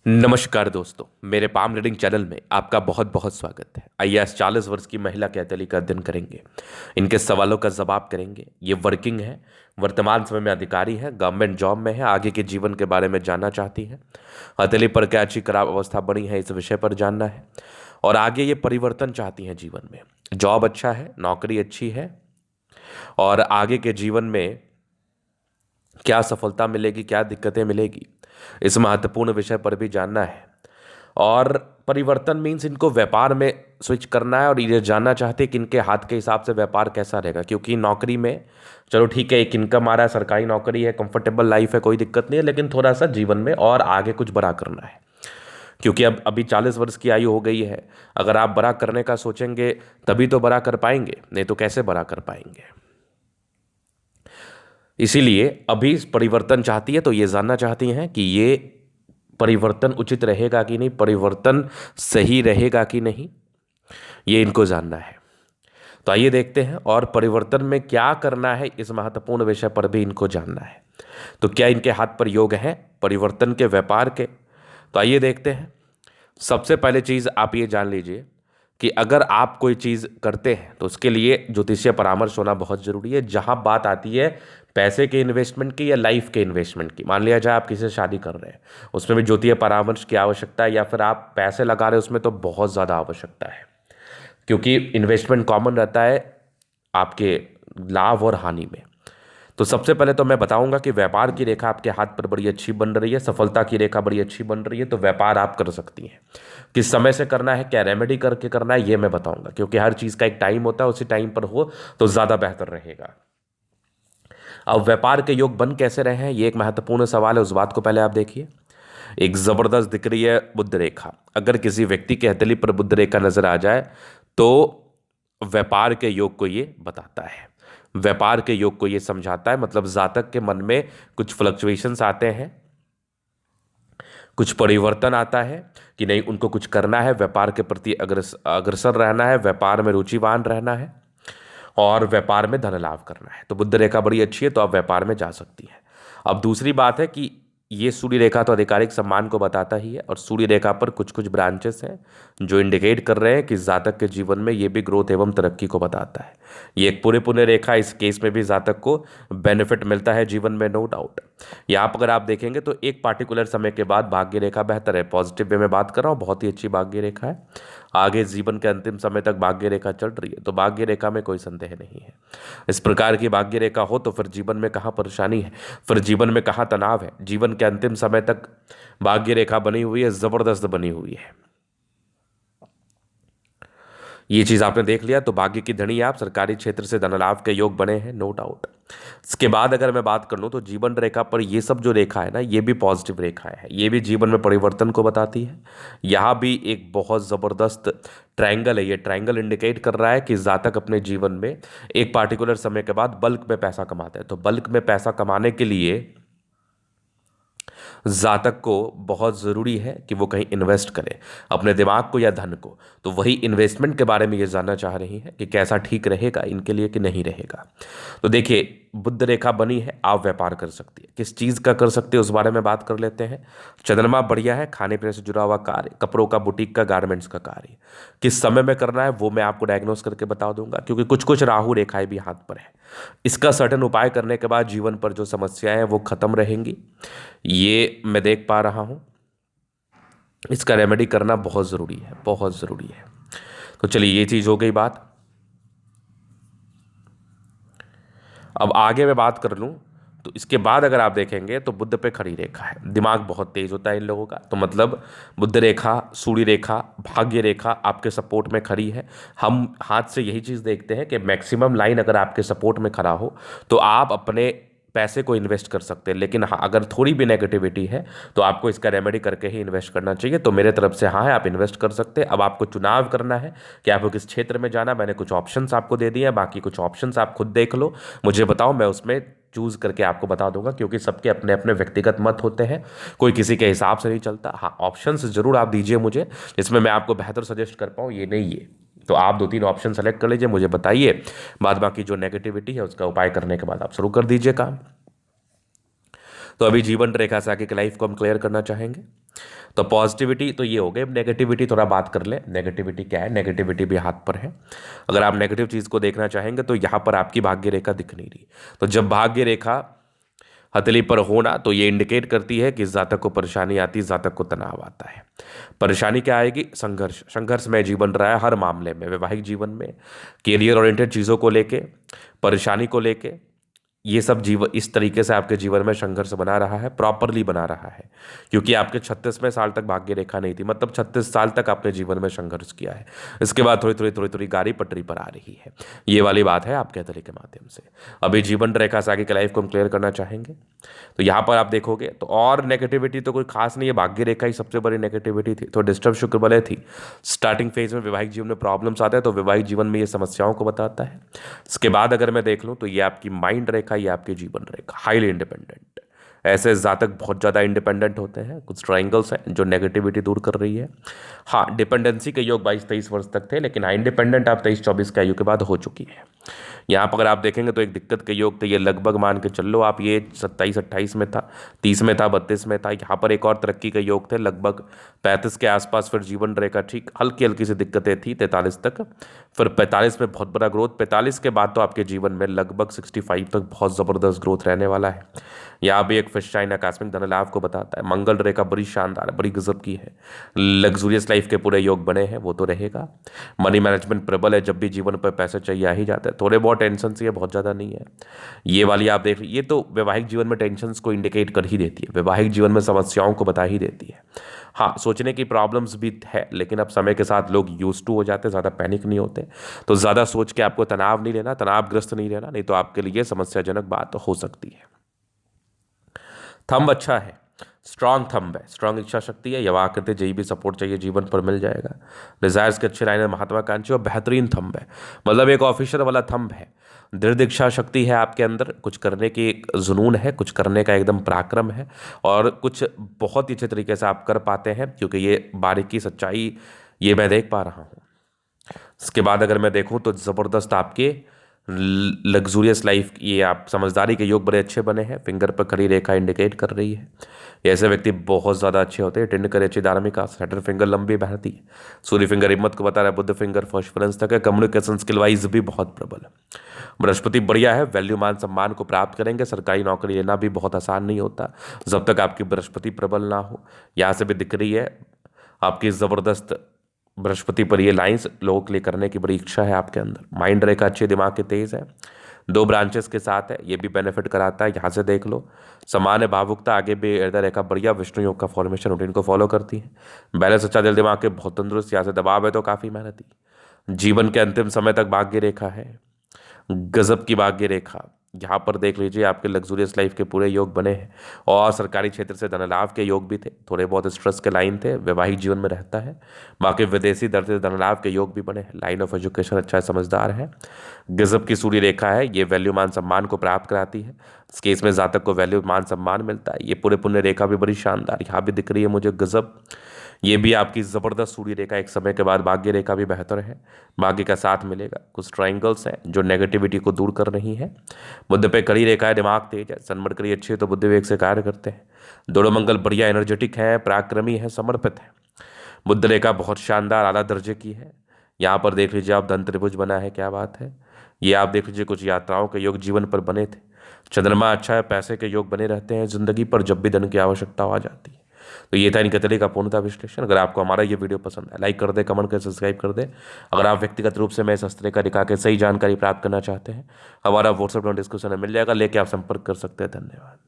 नमस्कार दोस्तों, मेरे पाम रीडिंग चैनल में आपका बहुत बहुत स्वागत है। आईएएस 40 वर्ष की महिला के हथेली का अध्ययन करेंगे, इनके सवालों का जवाब करेंगे। ये वर्किंग है, वर्तमान समय में अधिकारी है, गवर्नमेंट जॉब में है, आगे के जीवन के बारे में जानना चाहती है। हथेली पर क्या अच्छी खराब अवस्था बनी है, इस विषय पर जानना है। और आगे ये परिवर्तन चाहती हैं जीवन में। जॉब अच्छा है, नौकरी अच्छी है, और आगे के जीवन में क्या सफलता मिलेगी, क्या दिक्कतें मिलेगी, इस महत्वपूर्ण विषय पर भी जानना है। और परिवर्तन मीन्स इनको व्यापार में स्विच करना है, और ये जानना चाहते हैं कि इनके हाथ के हिसाब से व्यापार कैसा रहेगा। क्योंकि नौकरी में चलो ठीक है, एक इनकम आ रहा है, सरकारी नौकरी है, कंफर्टेबल लाइफ है, कोई दिक्कत नहीं है, लेकिन थोड़ा सा जीवन में और आगे कुछ बड़ा करना है। क्योंकि अब अभी 40 वर्ष की आयु हो गई है। अगर आप बड़ा करने का सोचेंगे तभी तो बड़ा कर पाएंगे, नहीं तो कैसे बड़ा कर पाएंगे। इसीलिए अभी परिवर्तन चाहती है, तो ये जानना चाहती हैं कि ये परिवर्तन उचित रहेगा कि नहीं, परिवर्तन सही रहेगा कि नहीं, ये इनको जानना है। तो आइए देखते हैं, और परिवर्तन में क्या करना है, इस महत्वपूर्ण विषय पर भी इनको जानना है। तो क्या इनके हाथ पर योग है परिवर्तन के, व्यापार के? तो आइए देखते हैं। सबसे पहले चीज आप ये जान लीजिए कि अगर आप कोई चीज करते हैं तो उसके लिए ज्योतिषीय परामर्श होना बहुत जरूरी है। जहां बात आती है पैसे के इन्वेस्टमेंट की या लाइफ के इन्वेस्टमेंट की, मान लिया जाए आप किसी से शादी कर रहे हैं, उसमें भी ज्योतिषीय परामर्श की आवश्यकता है, या फिर आप पैसे लगा रहे हैं उसमें, तो बहुत ज़्यादा आवश्यकता है। क्योंकि इन्वेस्टमेंट कॉमन रहता है आपके लाभ और हानि में। तो सबसे पहले तो मैं बताऊंगा कि व्यापार की रेखा आपके हाथ पर बड़ी अच्छी बन रही है, सफलता की रेखा बड़ी अच्छी बन रही है, तो व्यापार आप कर सकती हैं। किस समय से करना है, क्या रेमेडी करके करना है, ये मैं बताऊंगा। क्योंकि हर चीज़ का एक टाइम होता है, उसी टाइम पर हो तो ज़्यादा बेहतर रहेगा। अब व्यापार के योग बन कैसे रहे हैं, ये एक महत्वपूर्ण सवाल है, उस बात को पहले आप देखिए। एक जबरदस्त दिख रही है बुध रेखा। अगर किसी व्यक्ति के हथेली पर बुध रेखा नजर आ जाए तो व्यापार के योग को ये बताता है, व्यापार के योग को ये समझाता है। मतलब जातक के मन में कुछ फ्लक्चुएशंस आते हैं, कुछ परिवर्तन आता है कि नहीं, उनको कुछ करना है, व्यापार के प्रति अग्रसर रहना है, व्यापार में रुचिवान रहना है, और व्यापार में धन लाभ करना है। तो बुध रेखा बड़ी अच्छी है, तो आप व्यापार में जा सकती है। अब दूसरी बात है कि ये सूर्य रेखा तो आधिकारिक सम्मान को बताता ही है, और सूर्य रेखा पर कुछ कुछ ब्रांचेस हैं जो इंडिकेट कर रहे हैं कि जातक के जीवन में ये भी ग्रोथ एवं तरक्की को बताता है। ये एक पूरे पुण्य रेखा, इस केस में भी जातक को बेनिफिट मिलता है जीवन में, नो डाउट। यहाँ पर अगर आप देखेंगे तो एक पार्टिकुलर समय के बाद भाग्य रेखा बेहतर है, पॉजिटिव वे में बात कर रहा हूँ, बहुत ही अच्छी भाग्य रेखा है। आगे जीवन के अंतिम समय तक भाग्य रेखा चल रही है, तो भाग्य रेखा में कोई संदेह नहीं है। इस प्रकार की भाग्य रेखा हो तो फिर जीवन में कहाँ परेशानी है, फिर जीवन में कहाँ तनाव है। जीवन के अंतिम समय तक भाग्य रेखा बनी हुई है, जबरदस्त बनी हुई है। ये चीज आपने देख लिया, तो भाग्य की धनी आप, सरकारी क्षेत्र से धन लाभ के योग बने हैं, नो डाउट। इसके बाद अगर मैं बात कर लूँ तो जीवन रेखा पर ये सब जो रेखा है ना, ये भी पॉजिटिव रेखा है, ये भी जीवन में परिवर्तन को बताती है। यहाँ भी एक बहुत ज़बरदस्त ट्रायंगल है। ये ट्रायंगल इंडिकेट कर रहा है कि जातक अपने जीवन में एक पार्टिकुलर समय के बाद बल्क में पैसा कमाते हैं। तो बल्क में पैसा कमाने के लिए जातक को बहुत ज़रूरी है कि वो कहीं इन्वेस्ट करे अपने दिमाग को या धन को। तो वही इन्वेस्टमेंट के बारे में ये जानना चाह रही हैं कि कैसा ठीक रहेगा इनके लिए कि नहीं रहेगा। तो देखिए, बुध रेखा बनी है, आप व्यापार कर सकती है। किस चीज़ का कर सकते हैं उस बारे में बात कर लेते हैं। चंद्रमा बढ़िया है, खाने पीने से जुड़ा हुआ कार्य, कपड़ों का, बुटीक का, गारमेंट्स का कार्य। किस समय में करना है वो मैं आपको डायग्नोस करके बता दूंगा, क्योंकि कुछ कुछ राहु रेखाएं भी हाथ पर है। इसका सर्टन उपाय करने के बाद जीवन पर जो समस्याएं हैं वो खत्म रहेंगी, ये मैं देख पा रहा हूं। इसका रेमेडी करना बहुत ज़रूरी है, बहुत ज़रूरी है। तो चलिए, ये चीज़ हो गई बात। अब आगे मैं बात कर लूँ तो इसके बाद अगर आप देखेंगे तो बुध पे खड़ी रेखा है, दिमाग बहुत तेज होता है इन लोगों का। तो मतलब बुध रेखा, सूर्य रेखा, भाग्य रेखा आपके सपोर्ट में खड़ी है। हम हाथ से यही चीज़ देखते हैं कि मैक्सिमम लाइन अगर आपके सपोर्ट में खड़ा हो तो आप अपने पैसे को इन्वेस्ट कर सकते हैं। लेकिन हाँ, अगर थोड़ी भी नेगेटिविटी है तो आपको इसका रेमेडी करके ही इन्वेस्ट करना चाहिए। तो मेरे तरफ से हाँ है, आप इन्वेस्ट कर सकते हैं। अब आपको चुनाव करना है कि आपको किस क्षेत्र में जाना। मैंने कुछ ऑप्शंस आपको दे दिए हैं, बाकी कुछ ऑप्शंस आप खुद देख लो, मुझे बताओ, मैं उसमें चूज करके आपको बता दूंगा। क्योंकि सबके अपने अपने व्यक्तिगत मत होते हैं, कोई किसी के हिसाब से नहीं चलता। हाँ, ऑप्शंस जरूर आप दीजिए मुझे, जिसमें मैं आपको बेहतर सजेस्ट कर पाऊँ, ये नहीं है। तो आप 2-3 ऑप्शन सेलेक्ट कर लीजिए, मुझे बताइए, बाद बाकी जो नेगेटिविटी है उसका उपाय करने के बाद आप शुरू कर दीजिए काम। तो अभी जीवन रेखा से आगे की लाइफ को हम क्लियर करना चाहेंगे। तो पॉजिटिविटी तो ये हो गई। अब नेगेटिविटी थोड़ा बात कर ले। नेगेटिविटी क्या है? नेगेटिविटी भी हाथ पर है। अगर आप नेगेटिव चीज़ को देखना चाहेंगे तो यहाँ पर आपकी भाग्य रेखा दिख नहीं रही। तो जब भाग्य रेखा हथेली पर होना तो ये इंडिकेट करती है कि इस जातक को परेशानी आती है, इस जातक को तनाव आता है। परेशानी क्या आएगी? संघर्ष। संघर्ष में जीवन रहा है हर मामले में, वैवाहिक जीवन में, कैरियर ओरिएंटेड चीज़ों को लेके, परेशानी को लेके, ये सब जीवन इस तरीके से आपके जीवन में संघर्ष बना रहा है, प्रॉपरली बना रहा है, क्योंकि आपके 36वें साल तक भाग्य रेखा नहीं थी। मतलब 36 साल तक आपने जीवन में संघर्ष किया है। इसके बाद थोड़ी गाड़ी पटरी पर आ रही है। ये वाली बात है आपके हथेली के माध्यम से। अभी जीवन रेखा से आगे की लाइफ को हम क्लियर करना चाहेंगे। तो यहाँ पर आप देखोगे तो और नेगेटिविटी तो कोई खास नहीं है, भाग्य रेखा ही सबसे बड़ी नेगेटिविटी थी। तो डिस्टर्ब शुक्र बलय थी। स्टार्टिंग फेज में वैवाहिक जीवन में प्रॉब्लम्स आते हैं, तो वैवाहिक जीवन में ये समस्याओं को बताता है। इसके बाद अगर मैं देख लूँ तो ये आपकी माइंड रेखा, ये आपकी जीवन रेखा, हाईली इंडिपेंडेंट। ऐसे जातक बहुत ज़्यादा इंडिपेंडेंट होते हैं। कुछ ट्राइंगल्स हैं जो नेगेटिविटी दूर कर रही है। हाँ, डिपेंडेंसी के योग 22-23 वर्ष तक थे, लेकिन हाँ इंडिपेंडेंट आप 23-24 की आयु के बाद हो चुकी है। यहाँ पर अगर आप देखेंगे तो एक दिक्कत के योग थे, ये लगभग मान के चल लो आप, ये 27-28 में था, 30 में था, 32 में था। यहाँ पर एक और तरक्की के योग थे लगभग 35 के आसपास। फिर जीवन रेखा ठीक हल्की हल्की सी दिक्कतें थी 43 तक। फिर 45 में बहुत बड़ा ग्रोथ। 45 के बाद तो आपके जीवन में लगभग 65 तक बहुत ज़बरदस्त ग्रोथ रहने वाला है। यहाँ भी एक फिश शाइन आकस्मिक धन लाभ को बताता है। मंगल रेखा बड़ी शानदार है, बड़ी गजब की है। लग्जूरियस लाइफ के पूरे योग बने हैं, वो तो रहेगा। मनी मैनेजमेंट प्रबल है, जब भी जीवन पर पैसे चाहिए आ ही जाते हैं। थोड़े बहुत टेंशन से, बहुत ज़्यादा नहीं है। ये वाली आप देख, ये तो वैवाहिक जीवन में टेंशन को इंडिकेट कर ही देती है, वैवाहिक जीवन में समस्याओं को बता ही देती है। हाँ, सोचने की प्रॉब्लम्स भी है, लेकिन अब समय के साथ लोग यूज टू हो जाते हैं, ज़्यादा पैनिक नहीं होते। तो ज़्यादा सोच के आपको तनाव नहीं लेना, तनावग्रस्त नहीं रहना, नहीं तो आपके लिए समस्याजनक बात हो सकती है। थंब अच्छा है, स्ट्रांग थंब है, स्ट्रांग इच्छा शक्ति है, यवा आकृति, जही भी सपोर्ट चाहिए जीवन पर मिल जाएगा। डिजायर्स के अच्छे लाइन है, महत्वाकांक्षी और बेहतरीन थंब है। मतलब एक ऑफिसर वाला थंब है। दृढ़ इच्छा शक्ति है आपके अंदर, कुछ करने की एक जुनून है, कुछ करने का एकदम पराक्रम है, और कुछ बहुत ही अच्छे तरीके से आप कर पाते हैं, क्योंकि ये बारीकी सच्चाई ये मैं देख पा रहा हूँ। इसके बाद अगर मैं देखूँ तो ज़बरदस्त आपके लग्जूरियस लाइफ, ये आप समझदारी के योग बड़े अच्छे बने हैं। फिंगर पर खड़ी रेखा इंडिकेट कर रही है ऐसे व्यक्ति बहुत ज़्यादा अच्छे होते हैं। टिंड करे अच्छी धार्मिक, सैटर्न फिंगर लंबी बहती है। सूर्य फिंगर हिम्मत को बता रहा है। बुद्ध फिंगर फर्स्ट तक है। कम्युनिकेशन स्किल वाइज भी बहुत प्रबल है। बृहस्पति बढ़िया है, वैल्यू मान सम्मान को प्राप्त करेंगे। सरकारी नौकरी लेना भी बहुत आसान नहीं होता जब तक आपकी बृहस्पति प्रबल ना हो। यहाँ से भी दिख रही है आपकी ज़बरदस्त बृहस्पति पर ये लाइंस लोगों के लिए करने की बड़ी इच्छा है आपके अंदर। माइंड रेखा अच्छे, दिमाग के तेज है, 2 ब्रांचेस के साथ है, ये भी बेनिफिट कराता है। यहाँ से देख लो सामान्य भावुकता, आगे भी हृदय रेखा बढ़िया, विष्णु योग का फॉर्मेशन रूटीन को फॉलो करती है। बैलेंस अच्छा, दिल दिमाग के बहुत तंदुरुस्त। यहाँ से दबाव है तो काफ़ी मेहनती। जीवन के अंतिम समय तक भाग्य रेखा है, गजब की भाग्य रेखा। यहाँ पर देख लीजिए आपके लग्जूरियस लाइफ के पूरे योग बने हैं, और सरकारी क्षेत्र से धन लाभ के योग भी थे। थोड़े बहुत स्ट्रेस के लाइन थे, वैवाहिक जीवन में रहता है। बाकी विदेशी दर से धन लाभ के योग भी बने हैं। लाइन ऑफ एजुकेशन अच्छा है, समझदार है। गजब की सूर्य रेखा है, ये वैल्यू मान सम्मान को प्राप्त कराती है। इस केस में जातक को वैल्यू मान सम्मान मिलता है। ये पूरे पुण्य रेखा भी बड़ी शानदार यहाँ भी दिख रही है मुझे, गजब। ये भी आपकी ज़बरदस्त सूर्य रेखा। एक समय के बाद भाग्य रेखा भी बेहतर है, भाग्य का साथ मिलेगा। कुछ ट्राइंगल्स हैं जो नेगेटिविटी को दूर कर रही हैं। बुद्ध पे कड़ी रेखा है, दिमाग तेज है, सन्मड़कड़ी अच्छी है तो बुद्धि विवेक से कार्य करते हैं। दोनों मंगल बढ़िया, एनर्जेटिक है, पराक्रमी है, समर्पित है। बुद्ध रेखा बहुत शानदार आला दर्जे की है। यहाँ पर देख लीजिए आप, धन त्रिभुज बना है, क्या बात है। ये आप देख लीजिए कुछ यात्राओं के योग जीवन पर बने थे। चंद्रमा अच्छा है, पैसे के योग बने रहते हैं जिंदगी पर जब भी धन की आवश्यकता आ जाती है। तो ये था इनके तरीके का पूर्णता विश्लेषण। अगर आपको हमारा ये वीडियो पसंद है, लाइक कर दे, कमेंट कर, सब्सक्राइब कर दे। अगर आप व्यक्तिगत रूप से मैं इस हस्ते का दिखा के सही जानकारी प्राप्त करना चाहते हैं, हमारा व्हाट्सएप डिस्क्रिप्शन में मिल जाएगा, लेके आप संपर्क कर सकते हैं। धन्यवाद।